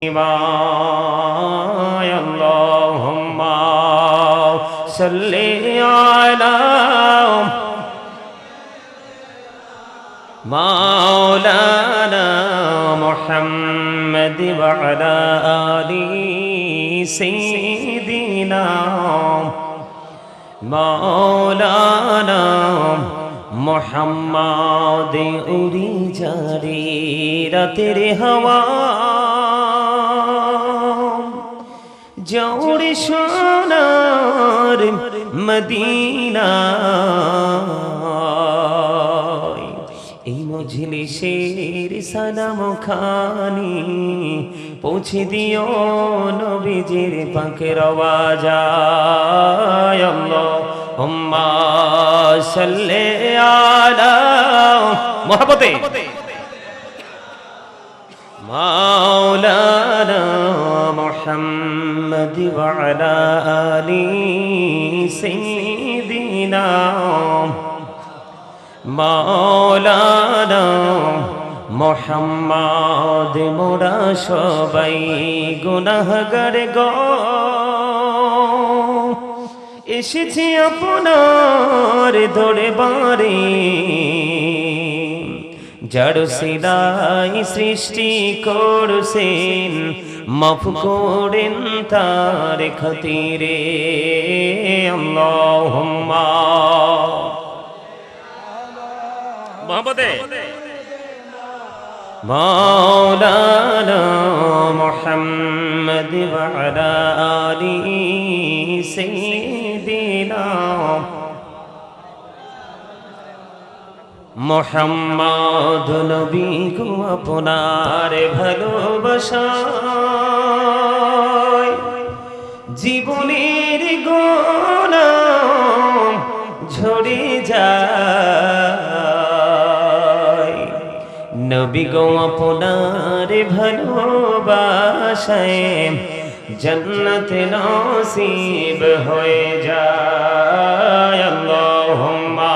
اللهم صل على مولانا محمد وعلى آل سيدنا مولانا محمد उड़ी जारी रातेर हवा जोड़े सोनार मदीना এই মজলিসের সালাম খানি পৌঁছে দিও নবীজির পাকের আওয়াজায় আল্লাহুম্মা সাল্লি আলা মুহাব্বতে মাওলানা মুহাম্মদ ওয়া আলা আলি সাইয়্যিদিনা মাওলানা মুহাম্মদ মোরা সবাই গুনাহগার গো এসেছি আপনার দরবারে যার সিলাই সৃষ্টি করছেন মাফ করেন তার খাতিরে আল্লাহুম্মা মোহাম্মদে মাওলানা মুহাম্মদ ওয়া আলা আলি সাইয়্যিদিনা মুহাম্মদ নবী গো আপনার ভালোবাসায় জীবনের গোনা ঝরে যায় নবী গো আপনার ভালোবাসায় জান্নাত নসিব হয়ে যায় আল্লাহুম্মা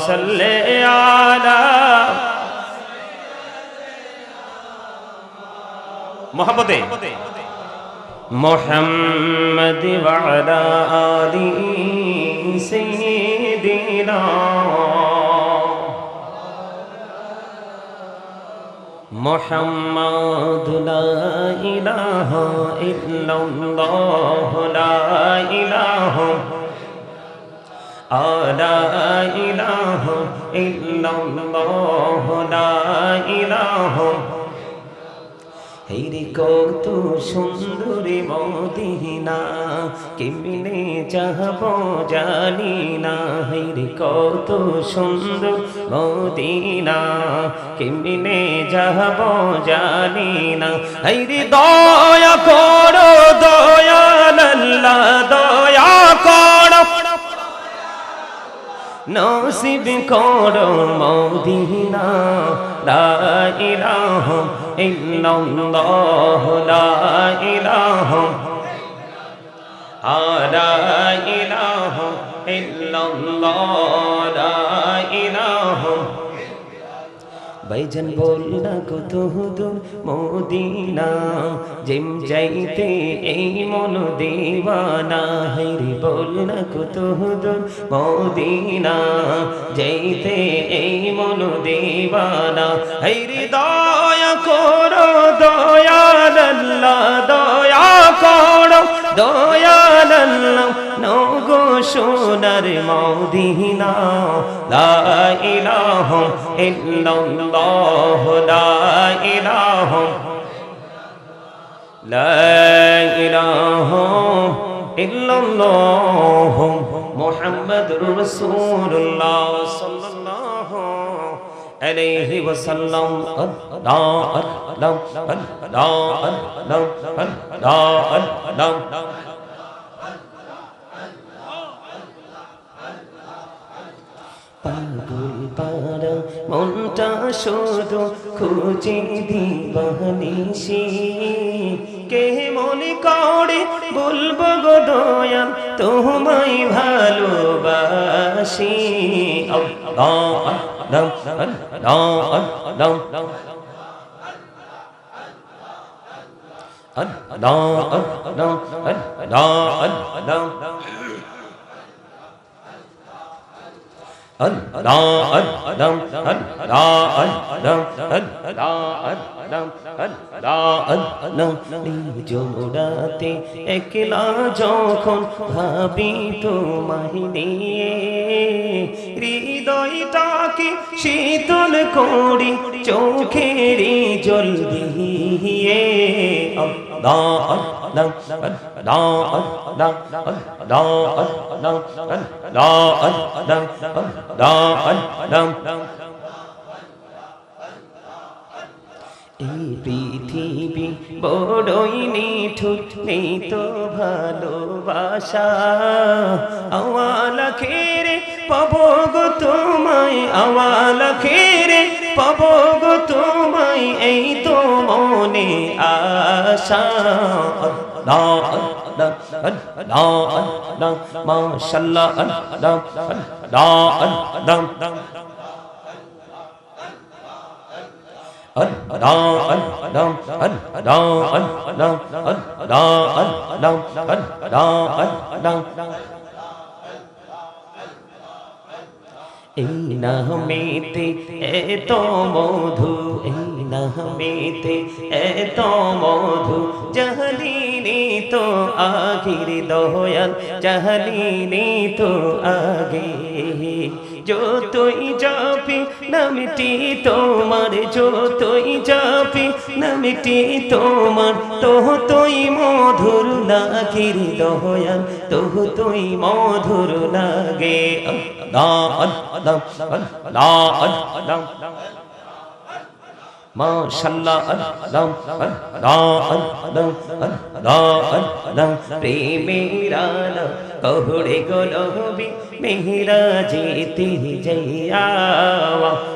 সাল্লি আলা মুহাম্মদে মুহাম্মদ ওয়া আলা আলি সাইয়্যিদিনা মুহাম্মদ লা ইলাহা ইল্লাল্লাহ লা ইলাহা লা ইলাহা ইল্লাল্লাহ লা ইলাহা হেরে কত সুন্দর মদিনা কেমনে যাব জানি না হেরে কত সুন্দর মদিনা কেমনে যাব জানি না হেরে দয়া করো দয়াল আল্লাহ দয়া করো নসিব করো মদিনা লা ইলাহা ইল্লাল্লাহ লা ইলাহা লা ইলাহা ইল্লাল্লাহ লা ইলাহা ভাইজান বল না কত দূর মদিনা জিম যাইতে এই মন দিওয়ানা হাইরে বল না কত দূর মদিনা যাইতে এই মন দিওয়ানা হাইরে দয়া করো দয়াল আল্লাহ দয়া করো দয়াল আল্লাহ নগো সোনার মদিনা লা ইলাহা ইল্লাল্লাহ লা ইলাহা লা ইলাহা ইল্লাল্লাহ মুহাম্মাদুর রাসূলুল্লাহ সাল্লাল্লাহু আলাইহি ওয়াসাল্লাম আল্লাহ আল্লাহ আল্লাহ আল্লাহ আল্লাহ পাগল পারা মনটা শুধু খুঁজে দিবানিসি কে মনে করে বলবো গো দয়াল তোমায় ভালোবাসি আল্লাহ আল্লাহ আল্লাহ আল্লাহ Allah Allah Allah Allah জোড়াতে একলা যখন ভাবি তোমায় নিয়ে হৃদয়টাকে শীতল করি চোখের জল দিয়ে এই পৃথিবী বড়ই নিঠুর নেই তো ভালোবাসা আওয়ালা খেরে পাবো গো তোমায় আওয়ালা খেরে পাবো গো তোমায় এই তো মনে আশা আল্লাহ আল্লাহ আল্লাহ আল্লাহ মাশাআল্লাহ আল্লাহ আল্লাহ আল্লাহ এই নামেতে এত মধু এই নামেতে এত মধু জাহালিনি তো আখির দয়াল জাহালিনি তো আগে যতই যাবি নামটি তোমার যতই যাবি নামটি তোমার ততই মধুর লাগির দয়াল ততই মধুর লাগে আল্লাহ আল্লাহ আল্লাহ আল্লাহ মাশাআল্লাহ আল্লাহ আল্লাহ আল্লাহ আল্লাহ প্রেমের আলো কহুড়ে গোলবি মেহরা যেতে যাইয়া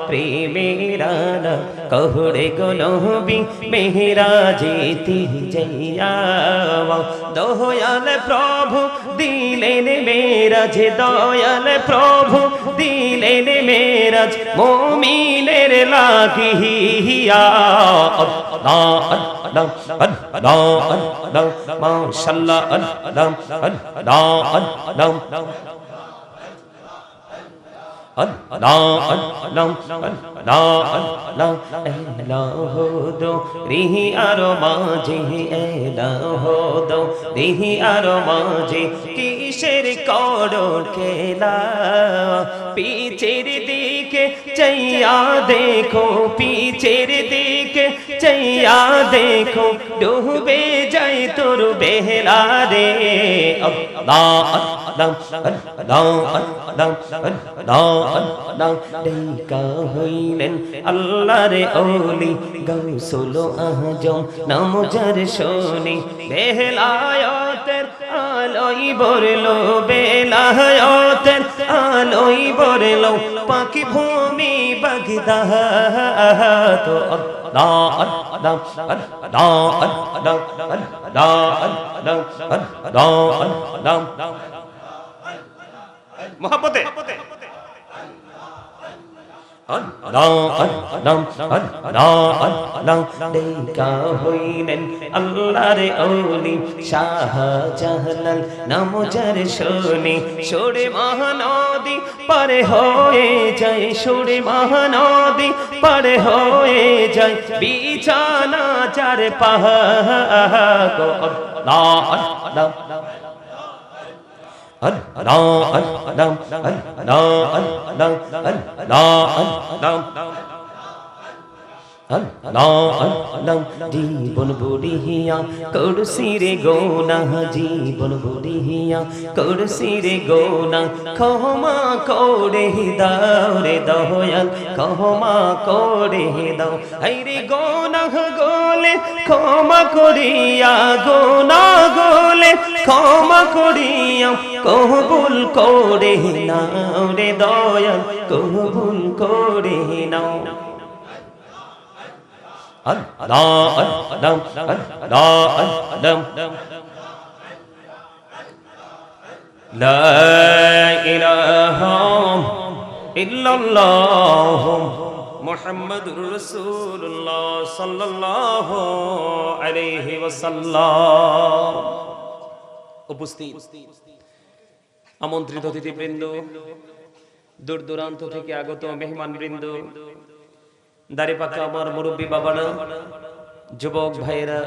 প্রেমের আলো কহুড়ে গোলবি মেহরা যেতে যাইয়া দয়াল প্রভু দিলেন মেরাজ দয়াল প্রভু দিলেন মেরাজ মুমিনের লাগিয়া আল্লাহ আল্লাহ আল্লাহ আল্লাহ মাশাআল্লাহ আল্লাহ আল্লাহ আল্লাহ রিহি আরো মাঝে রিহি আরো মাঝে কিসের করো খেলা পিছের দিকে চাইয়া দেখো পিছের দিকে চাইয়া দেখো ডুবে যাই তোর বেহলা রে আল্লাহ আল্লাহ আল্লাহ আল্লাহ ডেকা হইলেন আল্লাহর ওলি গাউসুল আজম নাম যার শোনে বেলায়েতের আলোই বরলো বেলায়েতের আলোই বরলো পাখি ভূমি বাগদাদ আল্লাহ আল্লাহ আল্লাহ আল্লাহ আল্লাহ আল্লাহ আল্লাহ মোহাব্বতে ডেকা হইলেন আল্লাহর ওলি শাহজালাল নাম যার শোনে সরে মহানদী পারে হয়ে যায় সরে মহানদী পারে হয়ে যায় বিছানা যার পাহাড় আল্লাহ আল্লাহ জীবন বুড়িয়া করছি রে গোনা জীবন বুড়িয়া করছি রে গোনা ক্ষমা করে দাও রে দয়াল ক্ষমা করে দাও এই রে গোনা গোলে ক্ষমা করিয়া গোনা গোলে ক্ষমা করিয়া কবুল করে নাও রে দয়াল কবুল করে নাও Allah Allah Allah Allah La ilaha illallah মুহাম্মাদুর রাসূলুল্লাহ সাল্লাল্লাহু আলাইহি ওয়াসাল্লাম। উপস্থিত আমন্ত্রিত অতিথিবৃন্দ, দূর দূরান্ত থেকে আগত মেহমানবৃন্দ, দাড়ি পাকা আমার মুরব্বী বাবারা, যুবক ভাইয়েরা,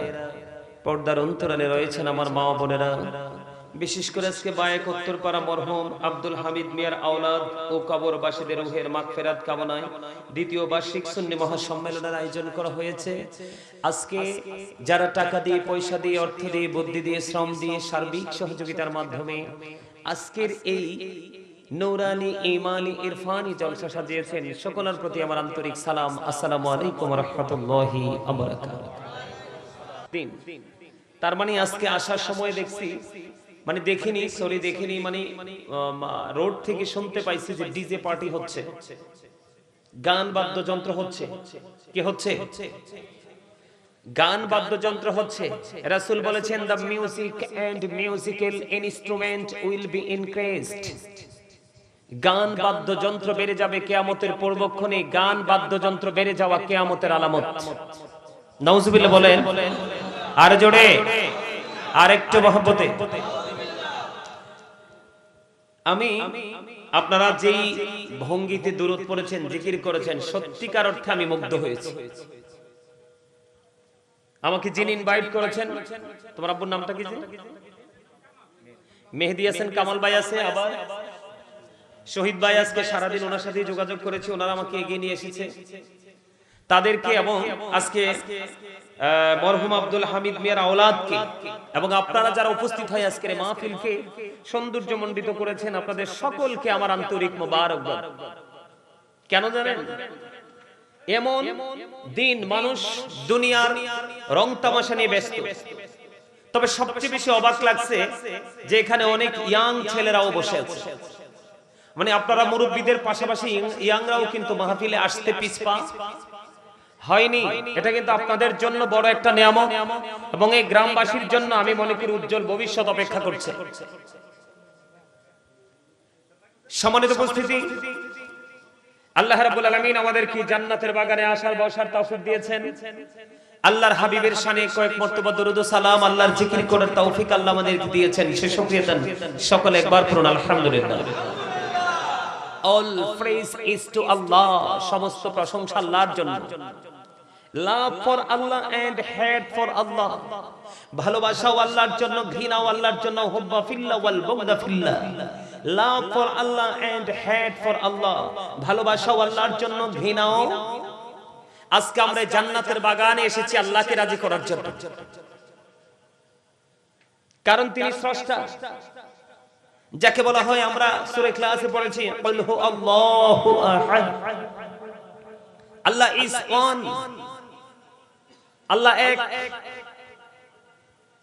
পর্দার অন্তরালে রয়েছেন আমার মা বোনেরা, বিশেষ করে আজকে বায়েক উত্তরপাড়া মরহুম আব্দুল হামিদ মিয়ার আওলাদ ও কবরবাসীদের রূহের মাগফিরাত কামনায় দ্বিতীয় বার্ষিক সুন্নি মহাসম্মেলনের আয়োজন করা হয়েছে। আজকে যারা টাকা দিয়ে, পয়সা দিয়ে, অর্থ দিয়ে, বুদ্ধি দিয়ে, শ্রম দিয়ে, সার্বিক সহযোগিতার মাধ্যমে আজকের এই নূরানি ঈমানি ইরফানি জলসা সাজিয়েছেন, সকলের প্রতি আমার আন্তরিক সালাম। আসসালামু আলাইকুম ওয়া রাহমাতুল্লাহি ওয়া বারাকাতুহু। তার মানে আজকে আসার সময় দেখছি, মানে দেখিনি, মানে রোড থেকে শুনতে পাইছি যে ডিজে পার্টি হচ্ছে, গান বাদ্যযন্ত্র হচ্ছে। কি হচ্ছে? গান বাদ্যযন্ত্র হচ্ছে। রাসূল বলেছেন, the music and musical instrument will be increased. গান বাদ্যযন্ত্র বেড়ে যাবে কিয়ামতের পূর্বক্ষণে। গান বাদ্যযন্ত্র বেড়ে যাওয়া কিয়ামতের আলামত। নাউজুবিল্লাহ বলেন আর জোরে, আর একটু মহব্বতে। আমি আপনারা যেই ভঙ্গিতে দুরূদ পড়েছেন, জিকির করেছেন, সত্যিকার অর্থে আমি মুগ্ধ হয়েছি। আমাকে যিনি ইনভাইট করেছেন, তোমার আব্বুর নামটা কি? মেহেদি হাসান কামাল ভাই আছে, আবার শহীদ ভাই আজকে সারাদিন ওনার সাথে যোগাযোগ করেছি, ওনারা আমাকে এগিয়ে নিয়ে এসেছে তাদেরকে, এবং আজকে মরহুম আব্দুল হামিদ মিয়ার আওলাদকে, এবং আপনারা যারা উপস্থিত হয় আজকের মাহফিলকে সৌন্দর্যমণ্ডিত করেছেন, আপনাদের সকলকে আমার আন্তরিক মোবারকবাদ। কেন জানেন? এমন দিন মানুষ দুনিয়ার রং তামাশা নিয়ে ব্যস্ত, তবে সবচেয়ে বেশি অবাক লাগছে যে এখানে অনেক ইয়াং ছেলেরাও বসে আছে। মানে আপনারা মুরব্বীদের পাশাপাশি ইয়াংরাও কিন্তু মাহফিলে আসতে পিছপা হয়নি। এটা কিন্তু আপনাদের জন্য বড় একটা নিয়ামত, এবং এই গ্রামবাসীর জন্য আমি মনে করি উজ্জ্বল ভবিষ্যৎ অপেক্ষা করছে। সম্মানিত উপস্থিতি, আল্লাহ রাব্বুল আলামিন আমাদেরকে জান্নাতের বাগানে আসার বসার তৌফিক দিয়েছেন। আল্লাহর হাবিবের শানে কয়েক মর্তবা দরুদ ও সালাম, আল্লাহর জিকির করার তৌফিক আল্লাহ আমাদেরকে দিয়েছেন। সে শুকরিয়া দেন সকলে একবার পড়ুন আলহামদুলিল্লাহ। All praise is to Allah, সমস্ত প্রশংসা আল্লাহর জন্য। Love for Allah and hate for Allah, ভালোবাসাও আল্লাহর জন্য, ঘৃণাও আল্লাহর জন্য। হুব্বা ফিল্লাহ ওয়াল বুগদা ফিল্লাহ। Love for Allah and hate for Allah, ভালোবাসাও আল্লাহর জন্য, ঘৃণাও। আজকে আমরা জান্নাতের বাগানে এসেছি আল্লাহকে রাজি করার জন্য, কারণ তিনি স্রষ্টা। যাকে বলা হয়, আমরা সূরা ইখলাসে পড়েছি, কুল হু আল্লাহু আহাদ, আল্লাহ ইজ ওয়ান, আল্লাহ এক।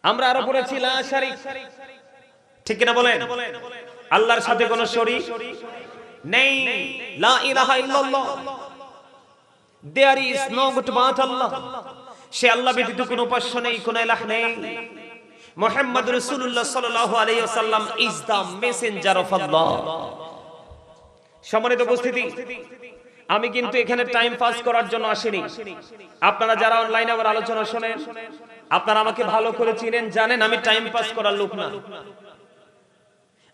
আমরা আরো পড়েছি লা শারিক, ঠিক কিনা বলেন? আল্লাহর সাথে কোনো শরীক নেই। লা ইলাহা ইল্লাল্লাহ, there is no god but Allah, সে আল্লাহ ব্যতীত কোনো উপাস্য নেই, কোনো ইলাহ নেই। মুহাম্মদ রাসূলুল্লাহ সাল্লাল্লাহু আলাইহি ওয়াসাল্লাম ইজ দা মেসেঞ্জার অফ আল্লাহ। সম্মানিত উপস্থিতি, আমি কিন্তু এখানে টাইম পাস করার জন্য আসিনি। আপনারা যারা অনলাইনে আমার আলোচনা শুনেন, আপনারা আমাকে ভালো করে চিনেন, জানেন আমি টাইম পাস করার লোক না।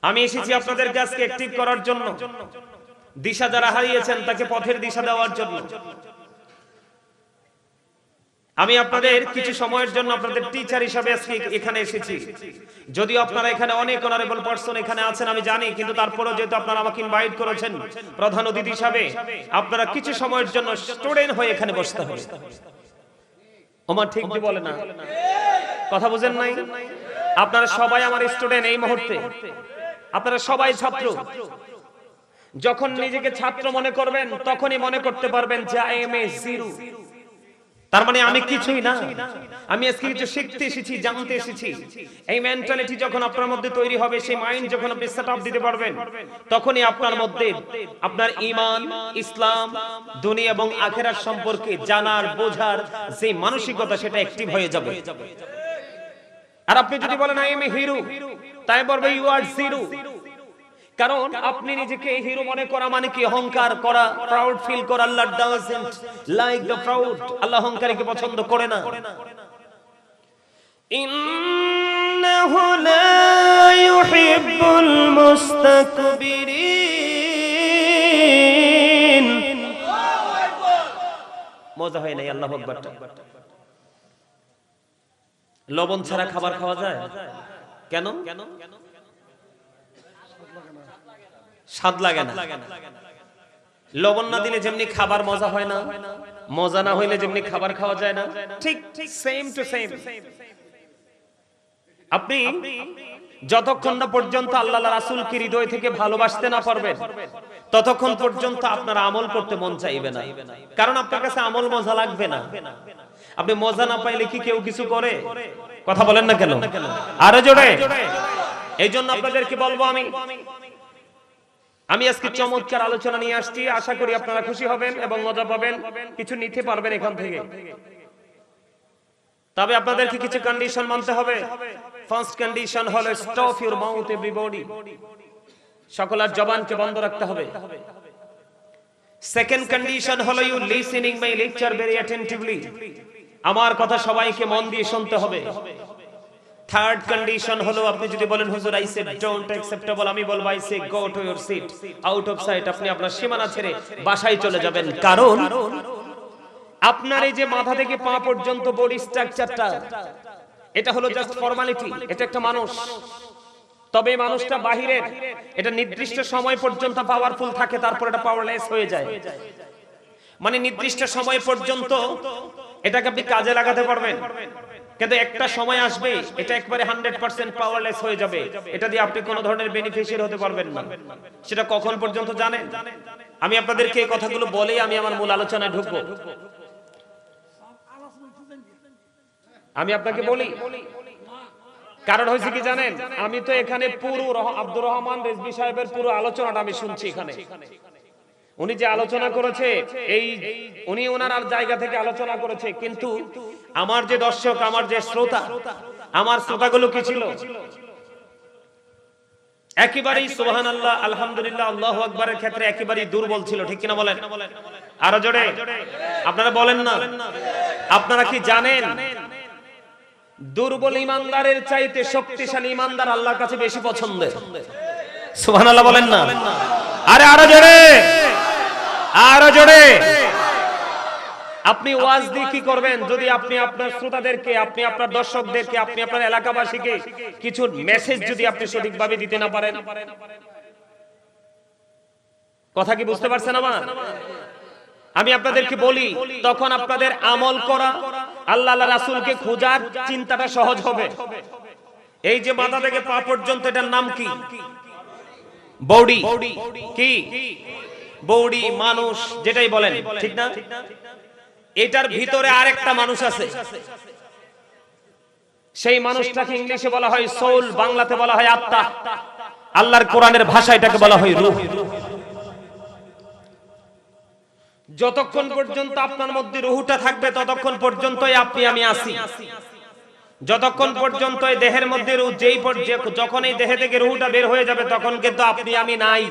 আমি এসেছি আপনাদের কাছে অ্যাক্টিভ করার জন্য, দিশা যারা হারিয়েছেন তাকে পথের দিশা দেওয়ার জন্য। আমি আপনাদের কিছু সময়ের জন্য আপনাদের টিচার হিসেবে আজকে এখানে এসেছি। যদিও আপনারা এখানে অনেক অনারেবল পারসন এখানে আছেন আমি জানি, কিন্তু তারপরেও যেহেতু আপনারা আমাকে ইনভাইট করেছেন প্রধান অতিথি হিসেবে, আপনারা কিছু সময়ের জন্য স্টুডেন্ট হয়ে এখানে বসতে হবে। ওমা ঠিক কি বলে না? কথা বুঝেন নাই? আপনারা সবাই আমার স্টুডেন্ট এই মুহূর্তে, আপনারা সবাই ছাত্র। যখন নিজেকে ছাত্র মনে করবেন তখনই মনে করতে পারবেন যে আই এম এ জিরো, তার মানে আমি কিছুই না, আমি আজকে কিছু শিখতে এসেছি, জানতে এসেছি। এই মেন্টালিটি যখন আপনার মধ্যে তৈরি হবে, সেই মাইন্ড যখন আপনি সেটআপ দিতে পারবেন, তখনই আপনার মধ্যে আপনার ঈমান, ইসলাম, দুনিয়া এবং আখিরাত সম্পর্কে জানার, বোঝার যে মানসিকতা, সেটা অ্যাক্টিভ হয়ে যাবে। আর আপনি যদি বলেন আই এম এ হিরো, তাই বলবে ইউ আর জিরো। কারণ আপনি নিজেকে হিরো মনে করা মানে কি অহংকার করা, প্রাউড ফিল করা। আল্লাহ ডাজন্ট লাইক দ্য প্রাউড, আল্লাহ অহংকারীকে পছন্দ করে না। ইন্নাহু লা ইউহিব্বুল মুস্তাকবিরিন। মজা হয় নাই আল্লাহু আকবার। লবণ ছাড়া খাবার খাওয়া যায়? কেন? স্বাদ লাগে না। লবণ না দিলে যেমনি খাবার মজা হয় না, মজা না হইলে যেমনি খাবার খাওয়া যায় না, ঠিক সেম টু সেম। আপনি যতক্ষণ না পর্যন্ত আল্লাহ রাসূলকে হৃদয় থেকে ভালোবাসতে না পারবেন, ততক্ষণ পর্যন্ত আপনার আমল করতে মন চাইবে না। কারণ আপনার কাছে আমল মজা লাগবে না। আপনি মজা না পাইলে কি কেউ কিছু করে? কথা বলেন না কেন? আরো জোরে। এই জন্য আপনাদেরকে বলবো, আমি আজকে চমৎকার আলোচনা নিয়ে আসছি। আশা করি আপনারা খুশি হবেন এবং মজা পাবেন, কিছু নিতে পারবেন এখান থেকে। তবে আপনাদেরকে কিছু কন্ডিশন মানতে হবে। ফার্স্ট কন্ডিশন হলো স্টপ ইউর মাউথ এভরিবডি, সকলের জবানকে বন্ধ রাখতে হবে। সেকেন্ড কন্ডিশন হলো you listening my lecture very attentively, আমার কথা সবাইকে মন দিয়ে শুনতে হবে। থার্ড কন্ডিশন হলো আপনি যদি বলেন হুজুর আই সে ডোন্ট অ্যাকসেপ্টেবল, আমি বলবো I say go to your seat, out of sight, আপনি আপনার সীমানা ছেড়ে বাসায় চলে যাবেন। কারণ আপনার এই যে মাথা থেকে পা পর্যন্ত বডি স্ট্রাকচারটা, এটা হলো জাস্ট ফর্মালিটি। এটা একটা মানুষ, তবে মানুষটা বাহিরের, এটা নির্দিষ্ট সময় পর্যন্ত পাওয়ারফুল থাকে, তারপর এটা পাওয়ারলেস হয়ে যায়। মানে নির্দিষ্ট সময় পর্যন্ত এটাকে আপনি কাজে লাগাতে পারবেন, কিন্তু একটা সময় আসবে এটা একবারে 100% পাওয়ারলেস হয়ে যাবে। এটা দিয়ে আপনি কোনো ধরনের বেনিফিশিয়ারি হতে পারবেন না। সেটা কখন পর্যন্ত জানেন? আমি আপনাদেরকে এই কথাগুলো বলেই আমি আমার মূল আলোচনায় ঢুকবো। আমি আপনাকে বলি, কারণ হয়েছে কি জানেন, আমি তো এখানে পুরো আব্দুর রহমান রেজভী সাহেবের পুরো আলোচনাটা আমি শুনছি। এখানে উনি যে আলোচনা করেছে, এই উনি ওনার জায়গা থেকে আলোচনা করেছে, কিন্তু আমার যে দর্শক, আমার যে শ্রোতা, আমার শ্রোতাগুলো কি ছিল? একেবারেই সুবহানাল্লাহ, আলহামদুলিল্লাহ, আল্লাহু আকবারের ক্ষেত্রে একেবারেই দুর্বল ছিল। ঠিক কিনা বলেন? আরো জোরে আপনারা বলেন না। আপনারা কি জানেন, দুর্বল ইমানদারের চাইতে শক্তিশালী ইমানদার আল্লাহর কাছে বেশি পছন্দের? সুবহানাল্লাহ বলেন না। আরে আরো জোরে, আরো জোরে। আপনি ওয়াজ দিয়ে কি করবেন যদি আপনি আপনার শ্রোতাদেরকে, আপনি আপনার দর্শকদেরকে, আপনি আপনার এলাকাবাসীকে কিছু মেসেজ যদি আপনি সঠিকভাবে দিতে না পারেন? কথা কি বুঝতে পারছেন আমার? আমি আপনাদেরকে বলি, তখন আপনাদের আমল করা, আল্লাহ রাসূলকে খোঁজার চিন্তাটা সহজ হবে। এই যে মাথা থেকে পা পর্যন্ত, এটার নাম কি? বডি। কি বডি? মানুষ, যেটাই বলেন, ঠিক না? এটার ভিতরে আরেকটা মানুষ আছে। সেই মানুষটাকে ইংলিশে বলা হয় সোল, বাংলাতে বলা হয় আত্মা, আল্লাহর কোরআনের ভাষায় এটাকে বলা হয় রূহ। যতক্ষণ পর্যন্ত আপনার মধ্যে রূহটা থাকবে, ততক্ষণ পর্যন্তই আপনি আমি আছি। যতক্ষণ পর্যন্ত এই দেহের মধ্যে রূহ, যখন এই দেহে থেকে রূহটা বের হয়ে যাবে, তখন কিন্তু আপনি আমি নাই।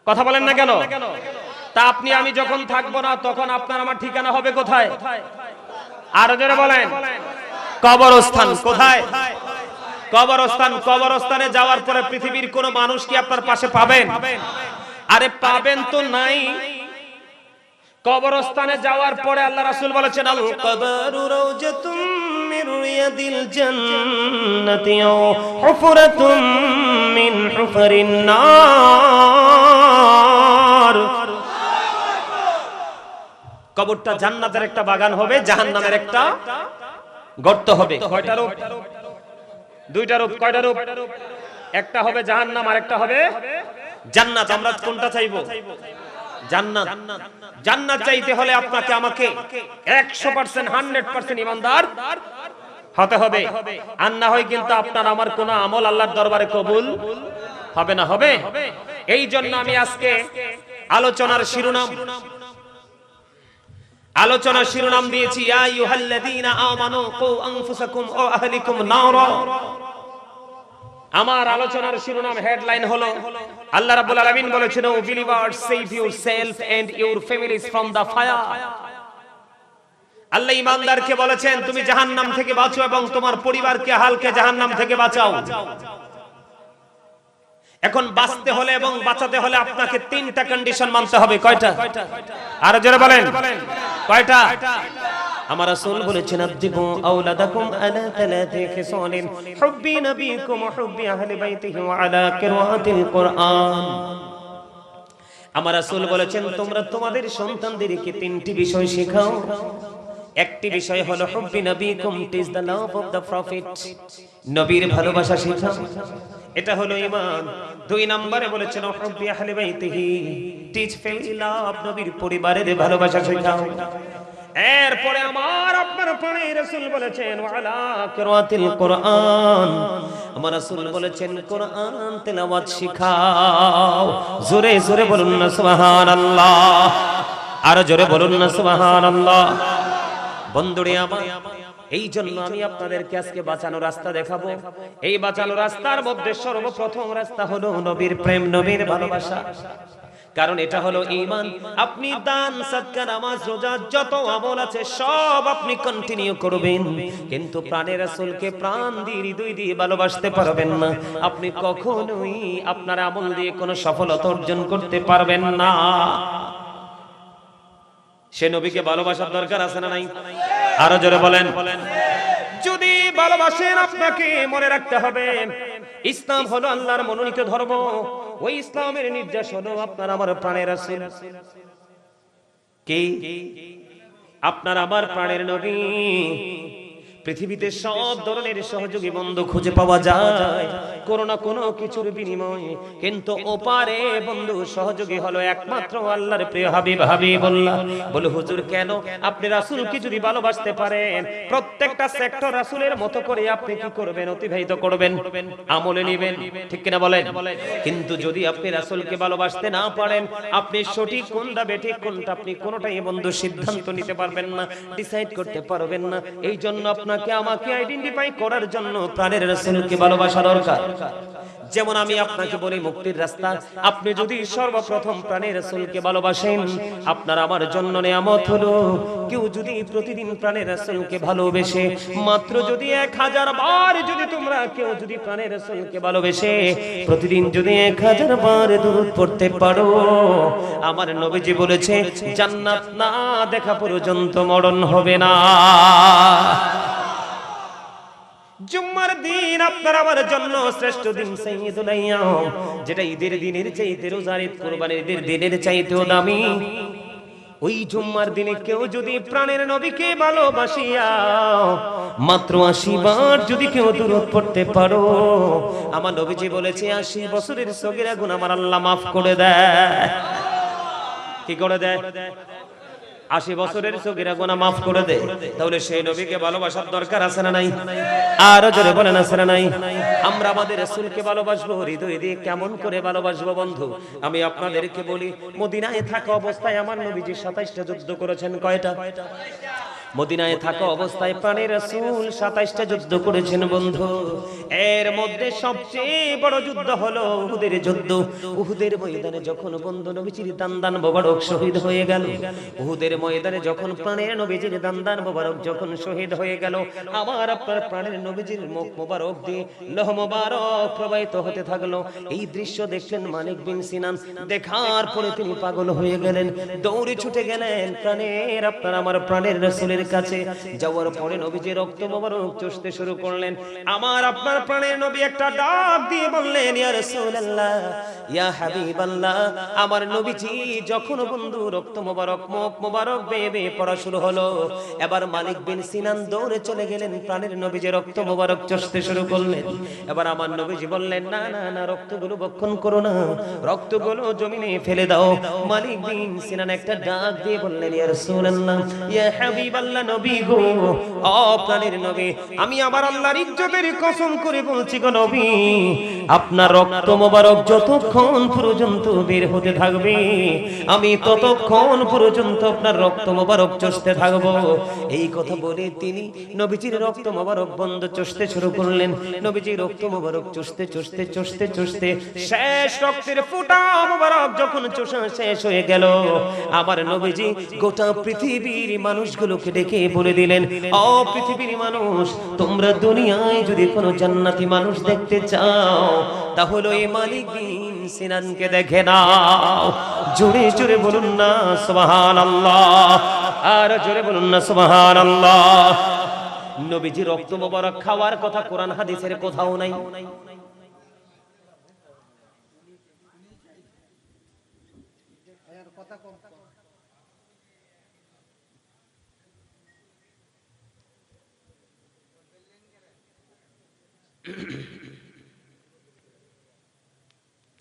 কথা বলেন না কেন? তা আপনি আমি যখন থাকবো না, তখন আপনার আমার ঠিকানা হবে কোথায়? আরো জোরে বলেন। কবরস্থান। কোথায়? কবরস্থান। কবরস্থানে যাওয়ার পরে পৃথিবীর কোন মানুষ কি আপনার পাশে পাবেন? আরে পাবেন তো নাই। কবরস্থানে যাওয়ার পরে আল্লাহ রাসূল বলেছেন, আল কবরু রাওজাতুম মির রিয়াদিল জান্নাতি আও হুফরাতুম মিন হুফারিন নার। কবরটা জান্নাতের একটা বাগান হবে, জাহান্নামের একটা গর্ত হবে। কয়টা রূপ? দুইটা রূপ। কয়টা রূপ? একটা হবে জাহান্নাম, আর একটা হবে জান্নাত। আমরা কোনটা চাইবো? জান্নাত। জান্নাত চাইতে হলে আপনাকে আমাকে 100% 100% ইমানদার হতে হবে। আর না হয় কিন্তু আপনার আমার কোন আমল আল্লাহর দরবারে কবুল হবে না। হবে? এই জন্য আমি আজকে আলোচনার শিরোনাম দিয়েছি, ইয়া আইয়ুহাল্লাযীনা আমানু কু আনফুসাকুম ওয়া আহলিকুম নারা। আমার আলোচনার শিরোনাম হেডলাইন হলো আল্লাহ রাব্বুল আলামিন বলেছেন, O believers, save yourself and your families from the fire. Allah ঈমানদারকে বলেছেন, তুমি জাহান্নাম থেকে বাঁচো এবং তোমার পরিবারকে হালকে জাহান্নাম থেকে বাঁচাও। এখন বাঁচতে হলে এবং বাঁচাতে হলে আপনাকে তিনটা কন্ডিশন মানতে হবে। কয়টা? আরো জোরে বলেন, কয়টা? আমার রাসূল বলেছেন, আদিবু আওলাদাকুম আলা তালাতি খিসালিন, হুব্বি নবিয়িকুম ওয়া হুব্বি আহলি বাইতিহি ওয়া আলা কিরাআতিল কুরআন। আমার রাসূল বলেছেন, তোমরা তোমাদের সন্তানদেরকে তিনটি বিষয় শেখাও। একটি বিষয় হলো হুব্বি নবিয়িকুম, it is the love of the prophet, নবীর ভালোবাসা শেখাও, এটা হলো ঈমান। দুই নম্বরে বলেছেন, হুব্বি আহলি বাইতিহি, টিচ ফ্যামিলি লাভ, নবীর পরিবারের ভালোবাসা শেখাও। এরপরে আমার আপনার প্রাণের রাসূল বলেছেন, ওয়ালা কিরাআতিল কুরআন, আমার রাসূল বলেছেন কোরআন তেলাওয়াত শিখাও। জোরে জোরে বলুন না সুবহানাল্লাহ, আর জোরে বলুন না সুবহানাল্লাহ। বন্ধুরে আমার, এই জন্য আমি আপনাদেরকে আজকে বাঁচানো রাস্তা দেখাবো। এই বাঁচানো রাস্তার মধ্যে সর্বপ্রথম রাস্তা হলো নবীর প্রেম, নবীর ভালোবাসা। কারণ এটা হলো ঈমান। আপনি দান, সাদকা, নামাজ, রোজা, যত আমল আছে সব আপনি কন্টিনিউ করবেন, কিন্তু প্রাণের রাসূলকে প্রাণ দিয়ে, হৃদয় দিয়ে ভালোবাসতে পারবেন না, আপনি কখনোই আপনার আমল দিয়ে কোনো সফলতা অর্জন করতে পারবেন না। সে নবীকে ভালোবাসার দরকার আছে না নাই? আরো জোরে বলেন। যদি ভালোবাসেন, আপনাকে মনে রাখতে হবে ইসলাম হলো আল্লাহর মনোনীত ধর্ম। ওই ইসলামের নির্দেশ হলো আপনার আমার প্রাণের রাসূল। কে? আপনার আমার প্রাণের নবী। পৃথিবীতে সব ধরনের সহযোগী বন্ধু খুঁজে পাওয়া যায় কোনো না কোনো কিছুর বিনিময়ে, কিন্তু ওপারে বন্ধু সহযোগী হলো একমাত্র আল্লাহর প্রিয় হাবিব। হাবিবুল্লাহ বলে, হুজুর কেন? আপনি রাসূলকে যদি ভালোবাসতে পারেন, প্রত্যেকটা সেক্টর রাসূলের মতো করে আপনি কি করবেন? অতিবাহিত করবেন, আমলে নেবেন, ঠিক কিনা বলেন? কিন্তু যদি আপনি রাসূলকে ভালোবাসতে না পারেন, আপনি সঠিক কোনটা বেঠিক কোনটা আপনি কোনটাই বন্ধু সিদ্ধান্ত নিতে পারবেন না, ডিসাইড করতে পারবেন না। এই জন্য আপনাকে আমাকে আইডেন্টিফাই করার জন্য প্রাণের রাসূলকে ভালোবাসা দরকার। যেমন আমি আপনাকে বলি মুক্তির রাস্তা, আপনি যদি সর্বপ্রথম প্রাণের রাসূলকে ভালোবাসেন, আপনার আমার জন্য নিয়ামত হলো কেউ যদি প্রতিদিন প্রাণের রাসূলকে ভালোবেসে, মাত্র যদি 1000 বার যদি তোমরা কেউ যদি প্রাণের রাসূলকে ভালোবেসে প্রতিদিন যদি 1000 বার দুরূদ পড়তে পারো, আমার নবীজি বলেছে জান্নাত না দেখা পর্যন্ত মরণ হবে না। জুম্মার দিন আপনার আমার জন্য শ্রেষ্ঠ দিন, সাইয়্যিদুল আইয়াম, যেটা ঈদের দিনের চাইতে, রোজার ঈদ, কুরবানির ঈদের দিনের চাইতেও দামি। ওই জুম্মার দিনে কেউ যদি প্রাণের নবীকে ভালোবাসিয়া মাত্র 80 বার যদি কেউ দুরূদ পড়তে পারো, আমার নবীজি বলেছে 80 বছরের সগীরা গুনাহ আমার আল্লাহ maaf করে দেয়। কি করে দেয়? 80 বছরের সগীরা গুনাহ maaf করে দেয়। তাহলে সেই নবীকে ভালোবাসার দরকার আছে না নাই? আর জোরে বলেন, আছে না নাই? আমরা আমাদের রাসূলকে ভালোবাসবো, হৃদয় দিয়ে কেমন করে ভালোবাসবো বন্ধু? আমি আপনাদেরকে বলি, মদিনায় থাকা অবস্থায় আমার নবীজি 27টা যুদ্ধ করেছেন। কয়টা? মদিনায় থাকা অবস্থায় প্রাণের রাসূল 27টা যুদ্ধ করেছেন বন্ধু। এর মধ্যে সবচেয়ে বড় যুদ্ধ হলো উহুদের যুদ্ধ। উহুদের ময়দানে যখন বন্ধু নবীজির দান্দান মোবারক শহীদ হয়ে গেল, উহুদের ময়দানে যখন প্রাণের নবীজির দান্দান মোবারক যখন শহীদ হয়ে গেল, আমার আপনার প্রাণের নবীজির মুখ মোবারক দিয়ে লোহ মোবারক প্রবাহিত হতে থাকলো। এই দৃশ্য দেখলেন মালিক বিন সিনান, দেখার পরে তিনি পাগল হয়ে গেলেন, দৌড়ে ছুটে গেলেন প্রাণের আপনার আমার প্রাণের রাসূলের কাছে। যাওয়ার পরে নবীজির রক্ত মোবারক চুষতে শুরু করলেন। আমার আপনার প্রাণের নবী একটা ডাক দিয়ে বললেন, ইয়া রাসূলুল্লাহ, ইয়া হাবিবাল্লাহ। আমার নবীজি যখন বন্ধু রক্ত মোবারক মুখ মোবারক বেয়ে বেয়ে পড়া শুরু হলো, এবার মালিক বিন সিনান দৌড়ে চলে গেলেন, প্রাণের নবীজি রক্ত মোবারক চুষতে শুরু করলেন। এবার আমার নবীজি বললেন, না না না, রক্তগুলো বক্ষণ করো না, রক্তগুলো জমিনে ফেলে দাও। মালিক বিন সিনান একটা ডাক দিয়ে বললেন, ইয়া রাসূলুল্লাহ, ইয়া হাবিবাল্লাহ, আল্লাহ নবী গো, আপনাদের নবী, আমি আমার আল্লাহর ইজ্জতের কসম করে বলছি গো নবী, আপনার রক্ত মোবারক যতক্ষণ পর্যন্ত বের হতে থাকবে আমি ততক্ষণ পর্যন্ত আপনার রক্ত মোবারক চষতে থাকবো। এই কথা বলে তিনি নবীজির রক্ত মোবারক বন্ধ চষতে শুরু করলেন। নবীজির রক্ত মোবারক চষতে চষতে চষতে চষতে শেষ রক্তের ফোঁটা মোবারক যখন চষা শেষ হয়ে গেল, আমার নবীজি গোটা পৃথিবীর মানুষগুলোকে ডেকে বলে দিলেন, ও পৃথিবীর মানুষ, তোমরা দুনিয়ায় যদি কোনো জান্নাতি মানুষ দেখতে চাও তাহলে এই মালিক বিন সিনানকে দেখে নাও। জোরে জোরে বলুন না সুবহানাল্লাহ, আর জোরে বলুন না সুবহানাল্লাহ। নবীজি রক্ত মোবারক খাওয়ার কথা কোরআন হাদিসের কোথাও নাই।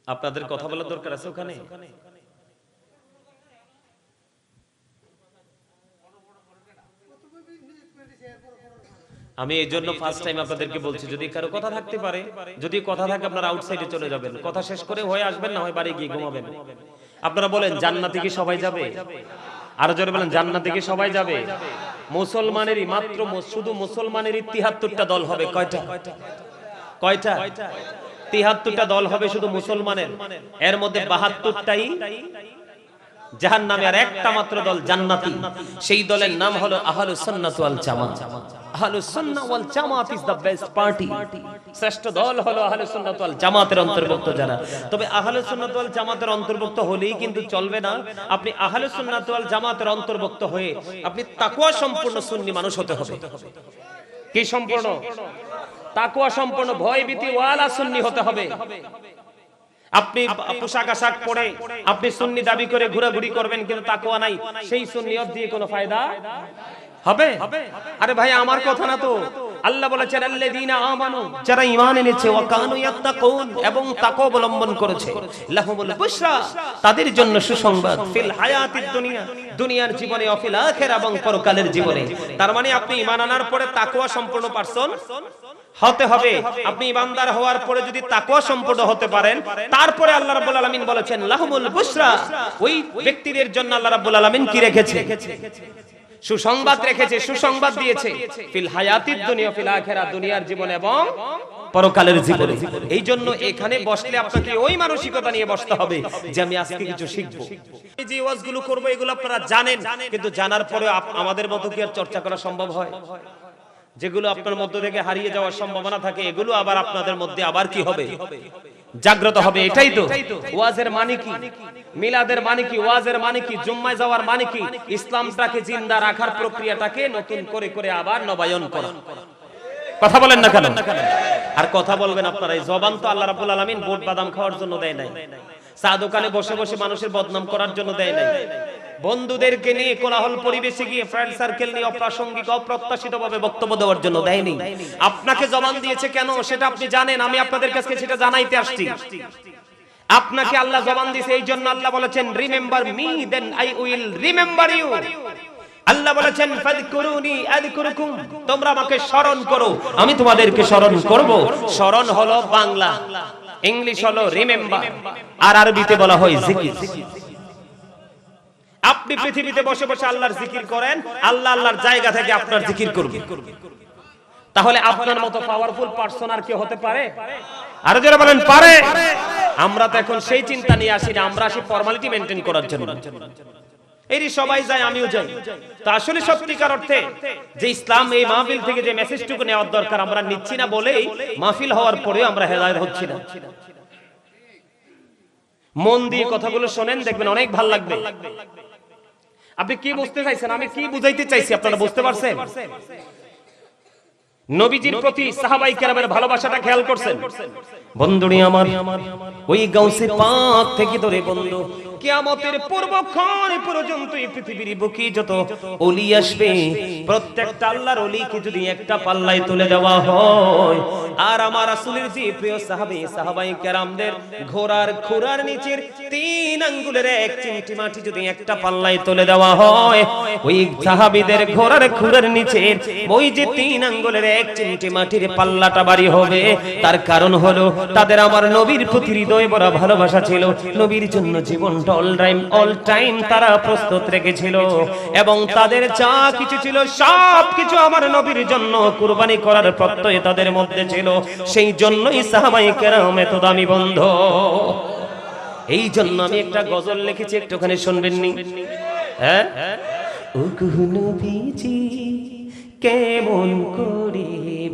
আপনাদের কথা বলার দরকার আছে ওখানে? আমি এই জন্য ফার্স্ট টাইম আপনাদেরকে বলছি, যদি কারো কথা থাকতে পারে, যদি কথা থাকে আপনারা আউটসাইডে চলে যাবেন, কথা শেষ করে হয়ে আসবেন, না হয় বাড়ি গিয়ে ঘুমাবেন। আপনারা বলেন জান্নাতে কি সবাই যাবে? আরো জোরে বলেন জান্নাতে কি সবাই যাবে? মুসলমানেরই মাত্র শুধু মুসলমানেরই ৭৩টা দল হবে। কয়টা? ৭৩টা দল হবে শুধু মুসলমানের। এর মধ্যে ৭২টাই জাহান্নামে, আর একটা মাত্র দল জান্নাতি। সেই দলের নাম হলো আহলুস সুন্নাহ ওয়াল জামাত। আহলুস সুন্নাহ ওয়াল জামাত ইজ দ্য বেস্ট পার্টি। শ্রেষ্ঠ দল হলো আহলুস সুন্নাহ ওয়াল জামাতের অন্তর্ভুক্ত যারা। তবে আহলুস সুন্নাহ ওয়াল জামাতের অন্তর্ভুক্ত হলেই কিন্তু চলবে না। আপনি আহলুস সুন্নাহ ওয়াল জামাতের অন্তর্ভুক্ত হয়ে আপনি তাকওয়া সম্পূর্ণ সুন্নি মানুষ হতে হবে। কি সম্পূর্ণ? তাকওয়া সম্পন্ন, ভয় ভীতি ওয়ালা সুন্নি হতে হবে। আপনি পোশাক আশাক পরে আপনি সুন্নি দাবি করে ঘোরাঘুরি করবেন, কিন্তু তাকওয়া নাই, সেই সুন্নিয়ত দিয়ে কোনো ফায়দা হবে? আরে ভাই আমার কথা না তো, আল্লাহ বলেছেন আল্লাযীনা আমানু, যারা ঈমান এনেছে, ওয়া কানু ইয়াত্তাকুন, এবং তাকওয়া অবলম্বন করেছে, লাহুমুল বুশরা, তাদের জন্য সুসংবাদ, ফিল হায়াতিদ দুনিয়া, দুনিয়ার জীবনে, ও ফিল আখিরা, এবং পরকালের জীবনে। তার মানে আপনি ঈমান আনার পরে তাকওয়া সম্পূর্ণ পারসন হতে হবে। আপনি ইমানদার হওয়ার পরে যদি তাকওয়া সম্পূর্ণ হতে পারেন, তারপরে আল্লাহ রাব্বুল আলামিন বলেছেন লাহুমুল বুশরা, ওই ব্যক্তিদের জন্য আল্লাহ রাব্বুল আলামিন কি রেখেছে? সুসংবাদ রেখেছে, সুসংবাদ দিয়েছে, ফিল হায়াতিদ দুনিয়া ফিল আখিরা, দুনিয়ার জীবন এবং পরকালের জীবনে। এই জন্য এখানে বসলে আপনাকে ওই মানসিকতা নিয়ে বসতে হবে যে আমি আজকে কিছু শিখবো। এই যে ওয়াজগুলো করব এগুলো আপনারা জানেন, কিন্তু জানার পরে আমাদের মতো কি আর চর্চা করা সম্ভব হয়? যেগুলো আপনার মধ্য থেকে হারিয়ে যাওয়ার সম্ভাবনা থাকে, এগুলো আবার আপনাদের মধ্যে আবার কি হবে? জাগ্রত হবে। এটাই তো ওয়াজের মানে কি, মিলাদের মানে কি, ওয়াজের মানে কি, জুম্মায় যাওয়ার মানে কি? ইসলামটাকে জিন্দা রাখার প্রক্রিয়াটাকে নতুন করে করে আবার নবায়ন করা। কথা বলেন না কেন? আর কথা বলবেন আপনারা। এই জবান তো আল্লাহ রাব্বুল আলামিন বোট বাদাম খাওয়ার জন্য দেয় নাই, চা দোকানে বসে বসে মানুষের বদনাম করার জন্য দেয় নাই, বন্ধুদেরকে নিয়ে কোলাহল পরিবেশে গিয়ে ফ্রেন্ড সার্কেল নিয়ে অপ্রাসঙ্গিক অপ্রত্যাশিতভাবে বক্তব্য দেওয়ার জন্য দেয়নি। আপনাকে জবান দিয়েছে কেন সেটা আপনি জানেন, আমি আপনাদের কাছে সেটা জানাইতে আসছি। আপনাকে আল্লাহ জবান দিয়েছে এই জন্য, আল্লাহ বলেছেন remember me then I will remember you. Allah বলেছেন ফাযকুরুনি আযকুরুকুম, তোমরা আমাকে স্মরণ করো, আমি তোমাদেরকে স্মরণ করব। স্মরণ হলো বাংলা, ইংলিশ হলো রিমেম্বার, আর আরবিতে বলা হয় জিকির। আপনি পৃথিবীতে বসে বসে আল্লাহর জিকির করেন, আল্লাহ আল্লাহর জায়গা থেকে আপনার জিকির করবে। তাহলে আপনার মতো পাওয়ারফুল পারসন আর কি হতে পারে? আর যারা বলেন পারে। আমরা তো এখন সেই চিন্তা নিয়ে আসি না, আমরা আসি ফর্মালিটি মেইনটেইন করার জন্য। এরই সবাই যায়, আমিও যাই। তো আসলে সত্যিকার অর্থে যে ইসলাম এই মাহফিল থেকে যে মেসেজটুকু নেওয়ার দরকার আমরা নিচ্ছি না বলেই মাহফিল হওয়ার পরেও আমরা হেদায়েত হচ্ছি না। মন দিয়ে কথাগুলো শোনেন, দেখবেন অনেক ভালো লাগবে। আপনি কি বুঝতে চাইছেন, আমি কি বুঝাইতে চাইছি আপনারা বুঝতে পারছেন? নবীজির প্রতি সাহাবায়ে কেরামের ভালোবাসাটা খেয়াল করছেন? বন্ধুরে আমার, ওই গাউসে পাক থেকে ধরে বন্ধু কিয়ামতের পূর্বক্ষণ পর্যন্ত এই পৃথিবীর বুকে যত ওলি আসবে প্রত্যেকটা আল্লাহর ওলিকে যদি একটা পাল্লায় তুলে দেওয়া হয়, আর আমার রাসূলের যে প্রিয় সাহাবায়ে কেরামদের ঘোড়ার খুরার নিচের 3 আঙ্গুলের 1 চিমটি মাটি যদি একটা পাল্লায় তুলে দেওয়া হয়, ওই সাহাবীদের ঘোড়ার খুরার নিচের ওই যে 3 আঙ্গুলের 1 চিমটি মাটির পাল্লাটা ভারী হবে। তার কারণ হলো তাদের আমার নবীর প্রতি হৃদয় ভরা ভালোবাসা ছিল, নবীর জন্য জীবনটা অল টাইম তারা প্রস্তুত রেখেছিল, এবং তাদের যা কিছু ছিল সব কিছু আমার নবীর জন্য কুরবানি করার প্রত্যয় তাদের মধ্যে ছিল। সেই জন্যই সাহাবায়ে কেরাম এত দামি বন্ধু। এই জন্য আমি একটা গজল লিখেছি, একটুখানি শুনবেন নি? হ্যাঁ, ওগো নবীজি কেমন করে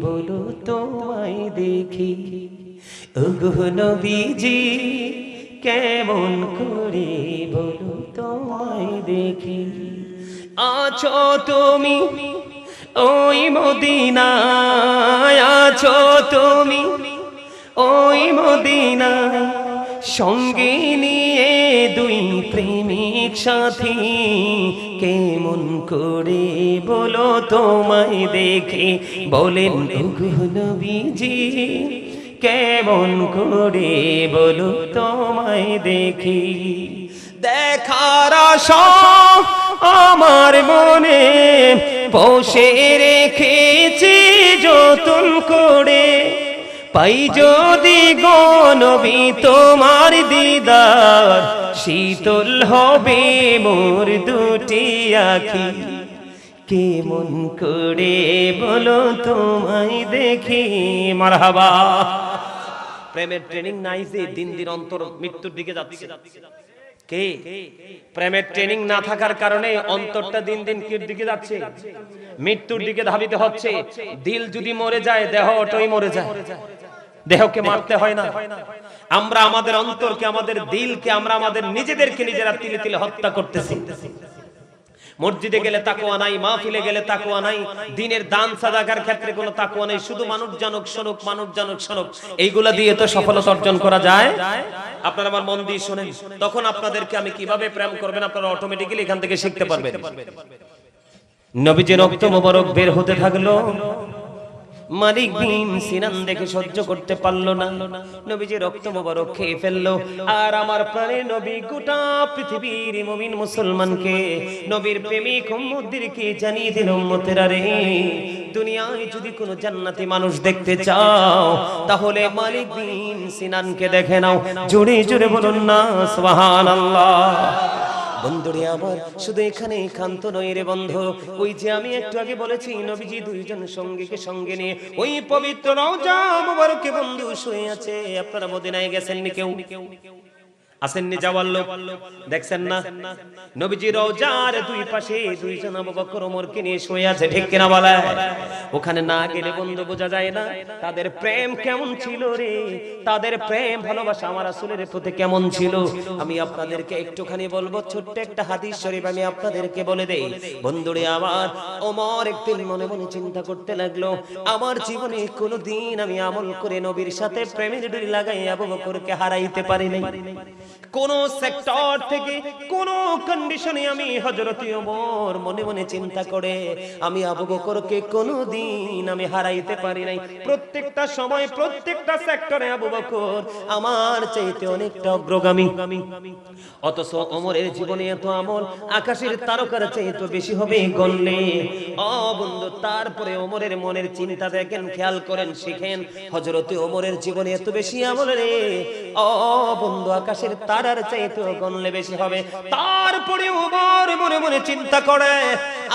বলো তোমায় দেখি, ওগো নবীজি কেমন করে বলো তোমায় দেখি, আছো তুমি ওই মদিনায়, আছো তুমি ওই মদিনায়, সঙ্গে নিয়ে 2 প্রেমিক সাথী, কেমন করে বলো তোমায় দেখি। বলেন ওগো নবীজি কেমন করে বলো তোমায় দেখি, দেখার আশা আমার মনে বসে রেখেছি যতন করে, পাই যদি গো নবী তোমার দিদার, শীতল হবে মোর 2টি আঁখি, কেমন করে বলো তোমায় দেখি। মারহাবা। প্রেমের ট্রেনিং নাই যে দিন দিন অন্তর মৃত্যুর দিকে যাচ্ছে। কে? প্রেমের ট্রেনিং না থাকার কারণে অন্তরটা দিন দিন কির দিকে যাচ্ছে? মৃত্যুর দিকে ধাবিত হচ্ছে। দিল যদি মরে যায় দেহটাই মরে যায়, দেহকে মারতে হয় না। আমরা আমাদের অন্তরকে, আমাদের দিলকে, আমরা আমাদের নিজেদেরকে নিজেরা তিলে তিলে হত্যা করতেছি। মসজিদে গেলে তাকওয়া নাই, মাহফিলে গেলে তাকওয়া নাই, দিনের দান সাদাকার ক্ষেত্রে কোনো তাকওয়া নাই, শুধু মানুষ জানুক শোনুক, মানুষ জানুক শোনুক, এইগুলা দিয়ে তো সফলতা অর্জন করা যায়। আপনারা আমার মন দিয়ে শুনেন, তখন আপনাদেরকে আমি কিভাবে প্রেম করবেন আপনারা অটোমেটিক্যালি এখান থেকে শিখতে পারবেন। নবীজির রক্ত মোবারক বের হতে থাকলো, মালিক বিন সিনান দেখে সহ্য করতে পারলো না, নবীজি রক্ত মোবারক খেয়ে ফেললো। আর আমার প্রাণের নবী গোটা পৃথিবীর মুমিন মুসলমানকে, নবীর প্রেমিক উম্মতদেরকে জানিয়ে দিল, উম্মতেরা রে, দুনিয়ায় যদি কোনো জান্নাতি মানুষ দেখতে চাও তাহলে মালিক বিন সিনানকে দেখে নাও। জোরে জোরে বলুন না সুবহানাল্লাহ। বন্ধুরে আমার, শুধু এখানে ক্ষান্ত নয় রে বন্ধু, ওই যে আমি একটু আগে বলেছি নবীজি 2 জন সঙ্গীকে সঙ্গে নিয়ে ওই পবিত্র রওজা মুবারকে বন্ধু শুয়ে আছে। আপনারা মদিনায় গেছেন নি? কেউ আসেননি? যাওয়ার লোক দেখছেন না? নবীজি রওজার 2 পাশে 2 জন আবু বকর ওমরকে নিয়ে শুয়ে আছে, ঠিক কিনা বলে? ওখানে না গেলে বন্ধু বোঝা যায় না তাদের প্রেম কেমন ছিল রে, তাদের প্রেম ভালোবাসা আমার রাসূলের প্রতি কেমন ছিল। আমি আপনাদেরকে একটুখানি বলবো, ছোট্ট একটা হাদিস শরীফ আমি আপনাদেরকে বলে দেই। বন্ধুরে আমার, ওমর একদিন মনে মনে চিন্তা করতে লাগলো, আমার জীবনে কোনোদিন আমি আমল করে নবীর সাথে প্রেমের ডুরি লাগাই আবু বকরকে হারাইতে পারি নাই। কোন সেক্টর থেকে কোন কন্ডিশনে আমি হযরত ওমর মনে মনে চিন্তা করে আমি আবু বকরকে কোনদিন আমি হারাইতে পারি নাই। প্রত্যেকটা সময় প্রত্যেকটা সেক্টরে আবু বকর আমার চাইতে অনেকটা অগ্রগামী, অথচ ওমরের জীবনে এত আমল আকাশের তারকার চাইতে বেশি হবে গণলে। ও বন্ধু, তারপরে ওমরের মনের চিন্তা দেখেন, খেয়াল করেন, শিখেন। হযরত ওমরের জীবনে এত বেশি আমল রে, ও বন্ধু, আকাশের তারার চাইতে গণলে বেশি হবে। তারপরে ওমর মনে মনে চিন্তা করে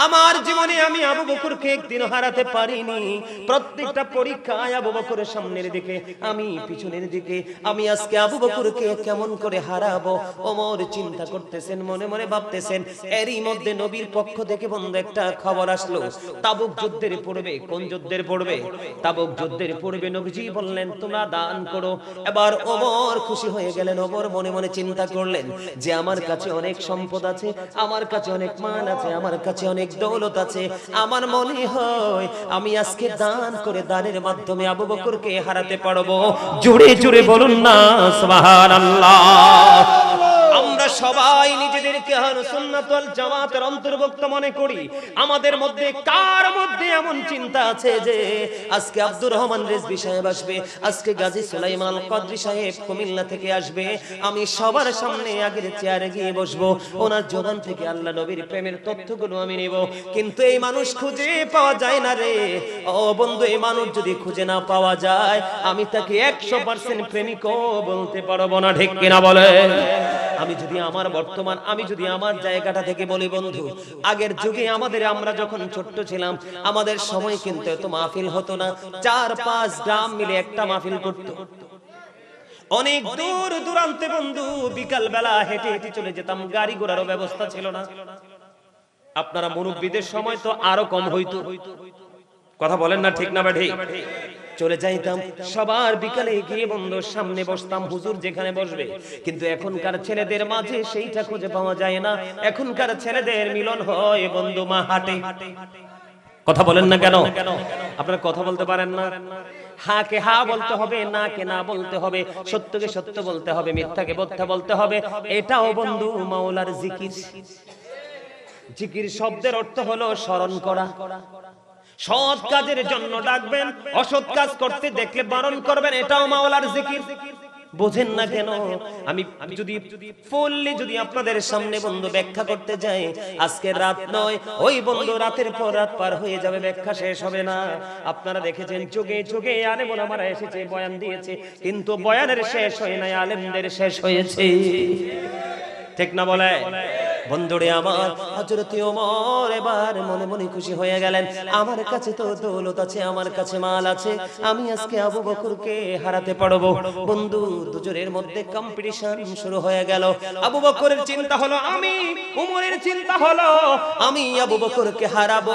আমার জীবনে আমি আবু বকরকে একদিন হারাতে পারিনি। প্রত্যেকটা পরীক্ষায় আবু বকরের সামনের দিকে, আমি পিছনের দিকে, আমি আজকে আবু বকরকে কেমন করে হারাবো। ওমর চিন্তা করতেছেন, মনে মনে ভাবতেছেন। এরই মধ্যে নবীর পক্ষ থেকে বন্ধু একটা খবর আসলো, তাবুক যুদ্ধের পড়বে। কোন যুদ্ধের পড়বে? তাবুক যুদ্ধের পড়বে। নবীজি বললেন তোমরা দান করো। এবার ওমর খুশি হয়ে গেলেন। ওমর মনে মনে চিন্তা করলেন যে আমার কাছে অনেক সম্পদ আছে, আমার কাছে অনেক মাল আছে, আমার কাছে অনেক দৌলত আছে, আমার মনে হয় আমি আজকে দান করে, দানের মাধ্যমে আবু বকরকে হারাতে পারবো। জোরে জোরে বলুন না সুবহানাল্লাহ। আমরা সবাই নিজেদেরকে আহলুস সুন্নাত ওয়াল জামাতের অন্তর্ভুক্ত মনে করি, আমাদের মধ্যে কার মধ্যে এমন চিন্তা আছে যে আজকে আব্দুর রহমান রিজভী সাহেব আসবে, আজকে গাজী সুলাইমান কদরী সাহেব কুমিল্লা থেকে আসবে, আমি সবার সামনে আগের চেয়ারে গিয়ে বসবো, ওনার জবান থেকে আল্লাহ নবীর প্রেমের তথ্যগুলো আমি নেব। কিন্তু এই মানুষ খুঁজে পাওয়া যায় না রে। ও বন্ধু, এই মানুষ যদি খুঁজে না পাওয়া যায়, আমি তাকে 100% প্রেমিকও বলতে পারবো না, ঠিক কিনা বলে? আমি যদি আমার জায়গাটা থেকে বলি বন্ধু, আগের যুগে আমরা যখন ছোট্ট ছিলাম, আমাদের সময় কিন্তু এত মাহফিল হতো না। 4-5 গ্রাম মিলে একটা মাহফিল করতো। অনেক দূর দূরান্তে বন্ধু বিকাল বেলা হেঁটে হেঁটে চলে যেতাম, গাড়ি ঘোড়ারও ব্যবস্থা ছিল না। আপনারা মুরব্বীদের সময় তো আরো কম হইতো, কথা বলেন না, ঠিক না বেঠি? চলে যাইতাম সবার বিকালে গিয়ে বন্ধুর সামনে বসতাম, হুজুর যেখানে বসবে। কিন্তু এখনকার ছেলেদের মাঝে সেইটা খুঁজে পাওয়া যায় না। এখনকার ছেলেদের মিলন হয় বন্ধু মা হাটে। কথা বলেন না কেন? আপনারা কথা বলতে পারেন না। হ্যাঁ কে হ্যাঁ বলতে হবে, না কে না বলতে হবে, সত্যকে সত্য বলতে হবে, মিথ্যাকে মিথ্যা বলতে হবে। এটাও বন্ধু মাওলার জিকির। জিকির শব্দের অর্থ হলো স্মরণ করা। সৎ কাজের জন্য ডাকবেন, অসৎ কাজ করতে দেখলে বারণ করবেন, এটাও মাওলার জিকির। বোঝেন না কেন? আমি যদি আপনাদের সামনে বন্ধু ব্যাখ্যা করতে যাই, আজকে রাত নয়, ওই বন্ধু রাতের পর রাত পার হয়ে যাবে, ব্যাখ্যা শেষ হবে না। আপনারা দেখেছেন যুগে যুগে আলেম ওলামারা এসেছে, বয়ান দিয়েছে, কিন্তু বয়ানের শেষ হয় নাই, আলেমদের শেষ হয়েছে, ঠিক না বলে? বন্ধুরে আমার, হযরত ওমর এবার মনে মনে খুশি হয়ে গেলেন, আমার কাছে তো দৌলত আছে, আমার কাছে মাল আছে, আমি আজকে আবু বকরকে হারাতে পারবো। বন্ধু দুজনের মধ্যে কম্পিটিশন শুরু হয়ে গেল। আবু বকরের চিন্তা হলো আমি, ওমরের চিন্তা হলো আমি আবু বকরকে হারাবো।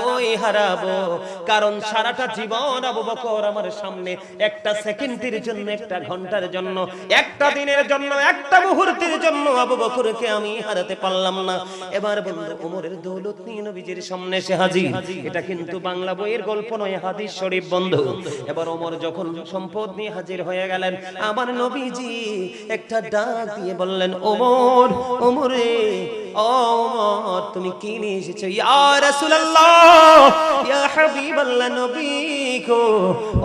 কারণ সারাটা জীবন আবু বকর আমার সামনে, একটা সেকেন্ডের জন্য, একটা ঘন্টার জন্য, একটা দিনের জন্য, একটা মুহূর্তের জন্য আবু বকরকে আমি হারাতে পারলাম না। এবার বন্ধু ওমরের দৌলত নিয়ে নবীজির সামনে এসে হাজির। এটা কিন্তু বাংলা বইয়ের গল্প নয়, হাদিস শরীফ বন্ধু। এবার ওমর যখন সম্পদ নিয়ে হাজির হয়ে গেলেন, আমার নবীজি একটা ডাক দিয়ে বললেন, ওমর, ওমরে, ও ওমর, তুমি কি নিয়ে এসেছো? ইয়া রাসূলুল্লাহ, ইয়া হাবিবাল্লাহ, নবী গো,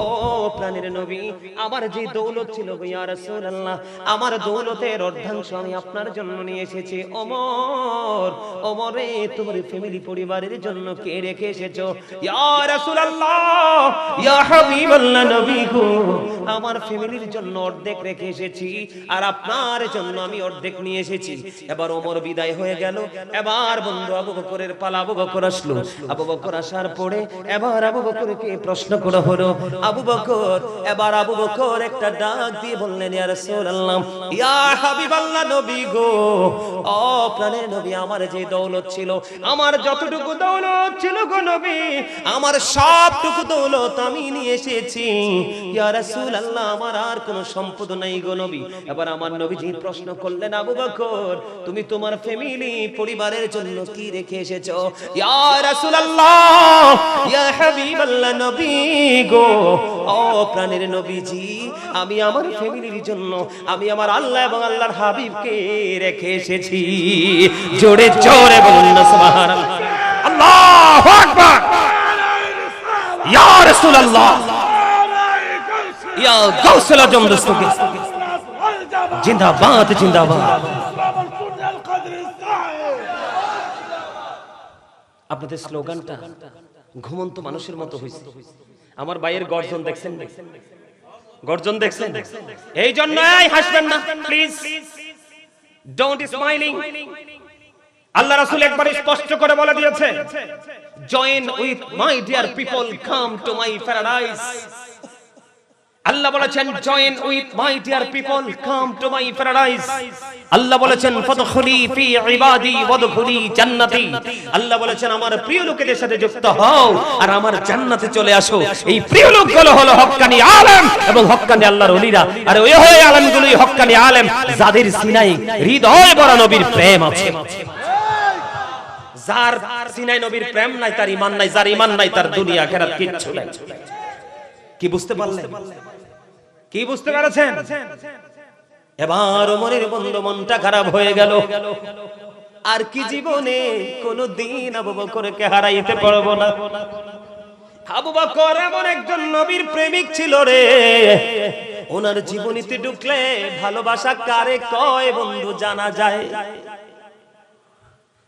ও প্রাণের নবী, আমার যে দৌলত ছিল গো ইয়া রাসূলুল্লাহ, আমার দৌলতের অর্ধাংশ আমি আপনার জন্য নিয়ে এসেছি। ওমরে, তোমার ফ্যামিলি পরিবারের জন্য কে রেখে এসেছো? ইয়া রাসূলুল্লাহ, ইয়া হাবিবাল্লাহ, নবী গো, আমার ফ্যামিলির জন্য অর্ধেক রেখে এসেছি, আর আপনার জন্য আমি অর্ধেক নিয়ে এসেছি। এবার ওমর বিদায় হয়ে গেল। এবার বন্ধু আবু বকরের পালা। আবু বকর আসলো। আবু বকর আসার পরে এবার আবু বকরকে প্রশ্ন করা হলো। আবু বকর একটা ডাক দিয়ে বললেন, ইয়া রাসূলুল্লাহ, ইয়া হাবিবাল্লাহ, নবী গো, ও প্রাণের নবী, আমার যে দৌলত ছিল, আমার যতটুকু দৌলত ছিল গো নবী, আমার সবটুকু দৌলত আমি নিয়ে এসেছি। ইয়া রাসূলুল্লাহ, আমার আর কোনো সম্পদ নাই গো নবী। এবার আমার নবীজি প্রশ্ন করলেন, আবু বকর, তুমি তোমার ফ্যামিলি পরিবারের জন্য কি রেখে এসেছো? ইয়া রাসূলুল্লাহ, ইয়া হাবিবাল্লাহ, নবী গো, ও প্রাণের নবীজি, আমি আমার ফ্যামিলির জন্য আমি আমার আল্লাহ এবং আল্লাহর হাবিবকে রেখে এসেছি। জোরে জোরে বলুন না সুবহানাল্লাহ, আল্লাহু আকবার। ইয়া রাসূলুল্লাহ, ইয়া গাউসুল আজম দস্তগীর, জিন্দাবাদ জিন্দাবাদ। আপনাদের স্লোগানটা ঘুমন্ত মানুষের মতো হয়েছে। আমার ভাইয়ের গর্জন দেখছেন? গর্জন দেখছেন? এই জন্য হাসবেন না প্লিজ, ডোন্ট স্মাইলিং। আল্লাহ রাসূল একবার স্পষ্ট করে বলে দিয়েছে, join with my dear people, come to my paradise. Allah বলেছেন, join with my dear people, come to my paradise. Allah বলেছেন, ফাদখুলি ফি ইবাদি ওয়াদখুলি জান্নাতি। আল্লাহ বলেছেন, আমার প্রিয় লোকেদের সাথে যুক্ত হও আর আমার জান্নাতে চলে আসো। এই প্রিয় লোকগুলো হলো হক্কানি আলেম এবং হক্কানি আল্লাহর ওলিরা। আর ওই আলেমগুলোই হক্কানি আলেম যাদের সিনায় হৃদয় ভরা নবীর প্রেম আছে। যার সিনায় নবীর প্রেম নাই তার ঈমান নাই, যার ঈমান নাই তার দুনিয়া আখিরাত কিচ্ছু নাই। কি বুঝতে পারলেন? কি বুঝতে পেরেছেন? এবার ওমরের বন্ধু মনটা খারাপ হয়ে গেল, আর কি জীবনে কোনদিন আবু বকরকে হারাইতে পারবো না। আবু বকর এমন একজন নবীর প্রেমিক ছিল রে, ওনার জীবনীতে ঢুকলে ভালোবাসা কারে কয় বন্ধু জানা যায়।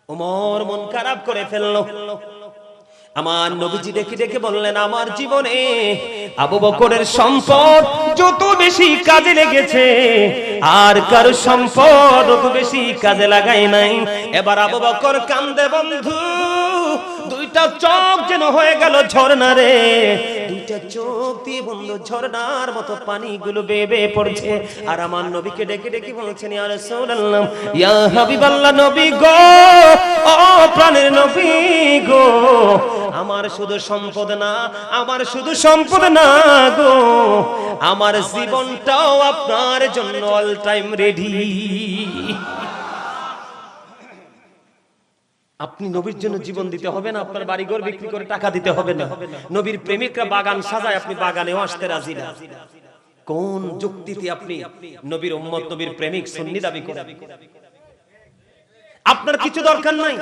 ওমর মন খারাপ করে ফেললো। আমার নবীজি ডেকে ডেকে বললেন, আমার জীবনে আবু বকরের সম্পদ যত বেশি কাজে লেগেছে আর কারো সম্পদ অত বেশি কাজে লাগাই নাই। এবার আবু বকর কান্দে বন্ধু, দুইটা চোখ যেন হয়ে গেল ঝর্ণা রে, দুইটা চোখ দিয়ে বন্ধু ঝর্ণার মতো পানিগুলো বেয়ে বেয়ে পড়ছে। আর আমার নবীকে ডেকে ডেকে বলছেন, ইয়া রাসূলুল্লাহ, ইয়া হাবিবাল্লাহ, নবী গো, ও প্রাণের নবী গো, আমার শুধু সম্পদ না, আমার শুধু সম্পদ না গো, আমার জীবনটাও আপনার জন্য অল টাইম রেডি। আপনি নবীর জন্য জীবন দিতে হবে না, আপনার বাড়িঘর বিক্রি করে টাকা দিতে হবে না। নবীর প্রেমিকরা বাগান সাজায়, আপনি বাগানেও আসতে রাজি না। কোন যুক্তিতে আপনি নবীর উম্মত, নবীর প্রেমিক, সুন্নি দাবি করেন? আপনার কিছু দরকার নাই,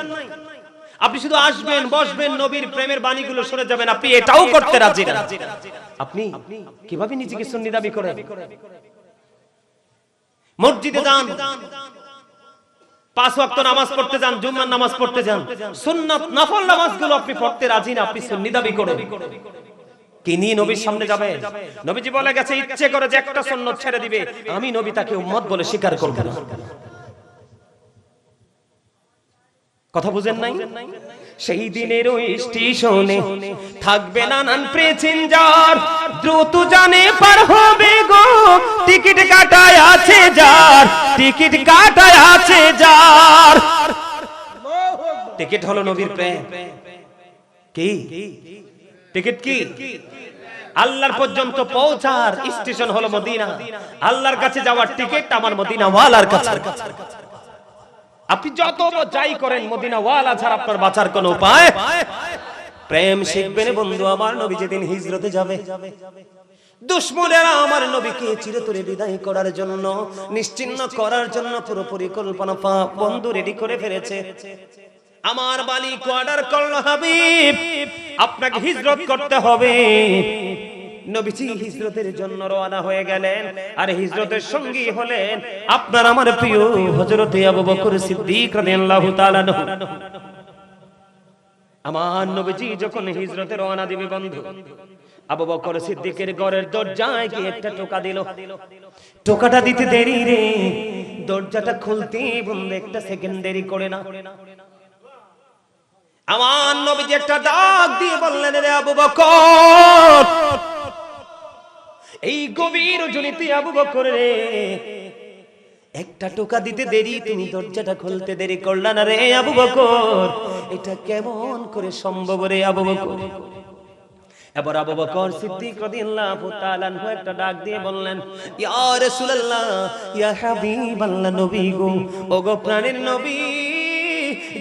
আপনি শুধু আসবেন, বসবেন, নবীর প্রেমের বাণীগুলো শুনে যাবেন, আপনি এটাও করতে রাজি না। আপনি কিভাবে নিজেকে সুন্নি দাবি করেন? মসজিদে যান, 5 ওয়াক্ত নামাজ পড়তে যান, জুম্মার নামাজ পড়তে যান, সুন্নাত নফল নামাজগুলো আপনি পড়তে রাজি না, আপনি সুন্নি দাবি করেন। কি নিয়ে নবীর সামনে যাবে? নবীজি বলে গেছে, ইচ্ছে করে যে একটা সুন্নাত ছেড়ে দিবে, আমি নবী তাকে উম্মত বলে স্বীকার করব না। কথা বুঝেন নাই? সেই দিনের ওই স্টেশনে থাকবে নানান প্যাসেঞ্জার, দ্রুত জানে পার হবে গো, টিকিট কাটায় আছে যার, টিকিট কাটায় আছে যার। টিকিট হলো নবীর প্রেম। কি টিকিট? কি আল্লাহর পর্যন্ত পৌঁছার স্টেশন হলো মদিনা। আল্লাহর কাছে যাওয়ার টিকিট আমার মদিনা ওয়ালার কাছে। আপনি যত যাই করেন, মদিনা ওয়ালা ছাড়া আপনার বাঁচার কোনো উপায়। প্রেম শিখবেন বন্ধু। আমার নবী যেদিন হিজরতে যাবে, দুশমনেরা আমার নবীকে চিরতরে বিদায় করার জন্য, নিশ্চিহ্ন করার জন্য পুরো পরিকল্পনা বন্ধু রেডি করে ফেলেছে। আমার মালিক অর্ডার করলো, হাবিব আপনাকে হিজরত করতে হবে। নবীজি হিজরতের জন্য রওনা হয়ে গেলেন, আর হিজরতের সঙ্গী হলেন আপনার আমার প্রিয় হযরতে আবু বকর সিদ্দিক রাদিয়াল্লাহু তাআলা। আমার নবীজি যখন হিজরতে রওনা দিবে বন্ধু, আবু বকর সিদ্দিকের ঘরের দরজায় গিয়ে একটা টোকা দিল। টোকাটা দিতে দেরি রে, দরজাটা খুলতে বন্ধু একটা সেকেন্ড দেরি করে না। আমার নবীজি একটা ডাক দিয়ে বললেন, রে আবু বকর, এই গভীর রজনীতে আবু বকর রে, একটা টোকা দিতে দেরি, তুমি দরজাটা খুলতে দেরি করলা না রে আবু বকর, এটা কেমন করে সম্ভব রে আবু বকর? এবার আবু বকর সিদ্দিক রাদিয়াল্লাহু তাআলা আনহু একটা ডাক দিয়ে বললেন, ইয়া রাসূলুল্লাহ, ইয়া হাবিবাল্লাহ, নবী গো, ওগো প্রাণের নবী,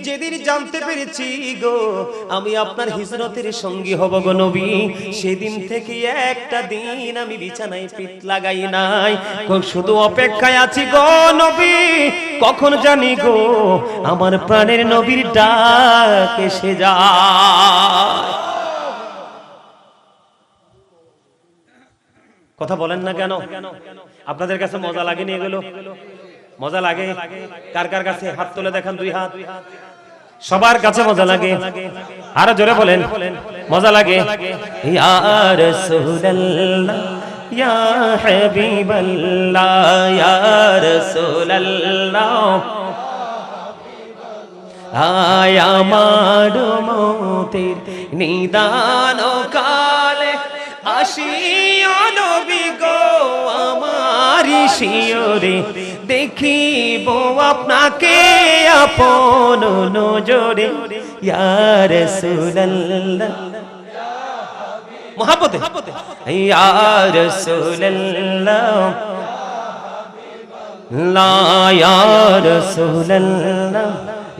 যেদিন জানতে পেরেছি গো আমি আপনার হিজরতের সঙ্গী হব গো নবী, সেদিন থেকে একটা দিন আমি বিছানায় পিঠ লাগাই নাই, শুধু অপেক্ষায় আছি গো নবী, কখন জানি গো আমার প্রাণের নবীর ডাক এসে যায়। কথা বলেন না কেন? আপনাদের কাছে মজা লাগেনি এগুলো? মজা লাগে? কার কার কাছে হাত তুলে দেখান, 2 হাত। সবার কাছে মজা লাগে, আরো জোরে বলেন মজা লাগে। ইয়া রাসূলুল্লাহ, ইয়া হাবিবাল্লাহ, ইয়া রাসূলুল্লাহ, আয় আমার মতের নিদান কালে আসিও নবী গো আমার শিয়রে, দেখিব আপনাকে আপন নজরে, ইয়া রাসূলুল্লাহ, মোহাব্বতে, ইয়া রাসূলুল্লাহ, লা ইয়া রাসূলুল্লাহ,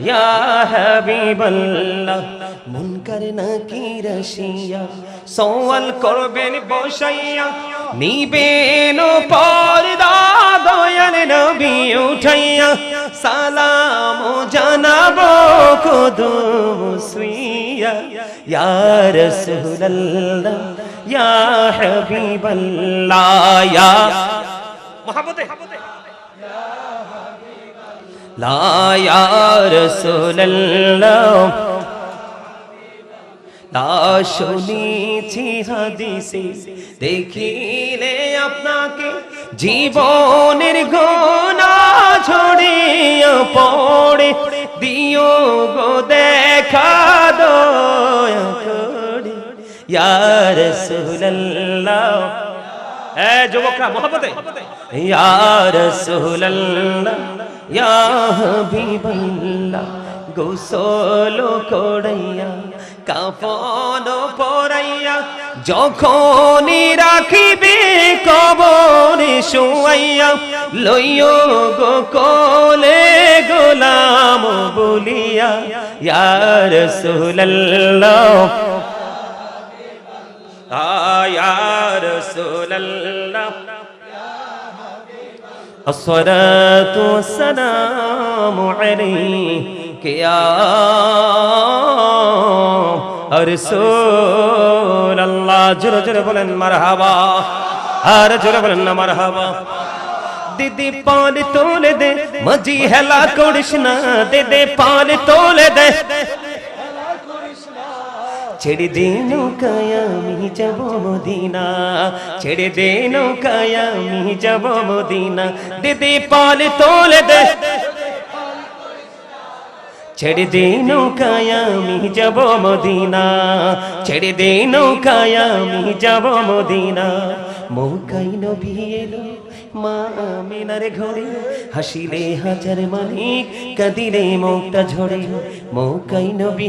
ইয়া হাবিবাল্লাহ। মুনকার নাকির আসিয়া সওয়াল করবেন বসাইয়া, নিবেন পর্দা দয়াল সালাম জানাবো কদম সুইয়া ইয়া রাসূলুল্লাহ ইয়া হাবিবাল্লাহ ইয়া মহব্বতে লা ইয়া রাসূলুল্লাহ তা শুনেছি হাদিসে দেখিলে আপনাকে জীবনের গোনা ঝরিয়ে পড়ে দিও গো দেখা দয়া করে ইয়া রাসূলুল্লাহ এ যুবকরা মহব্বতে ইয়া রাসূলুল্লাহ ইয়া হাবিবাল্লাহ গোসল করাইয়া কাফন পরাইয়া যখনই রাখিবে কবরে শুয়াইয়া লইও গো কোলে গোলাম বলিয়া ইয়া রাসূলুল্লাহ ইয়া রাসূলুল্লাহ الصلاة والسلام عليك يا رسول الله جل جل بولن مرحبا আর জোরে বলেন না মারহাবা দিদি পাল তোলে দে মাঝি হেলা করিস না দিদি পাল তোলে দে ছেড়ে দে নৌকায় আমি যাব মদিনা ছেড়ে দে নৌকায় আমি যাব মদিনা দিদি পাল তোলে দে ছেড়ে দে নৌকায় আমি যাব মদিনা ছেড়ে দে নৌকায় আমি যাব মদিনা মৌকাই নবী এলো মা আমিনার ঘরে হাসিলে হাজার মানিক কাঁদিলে মুক্তা ঝরে মৌকাই নবী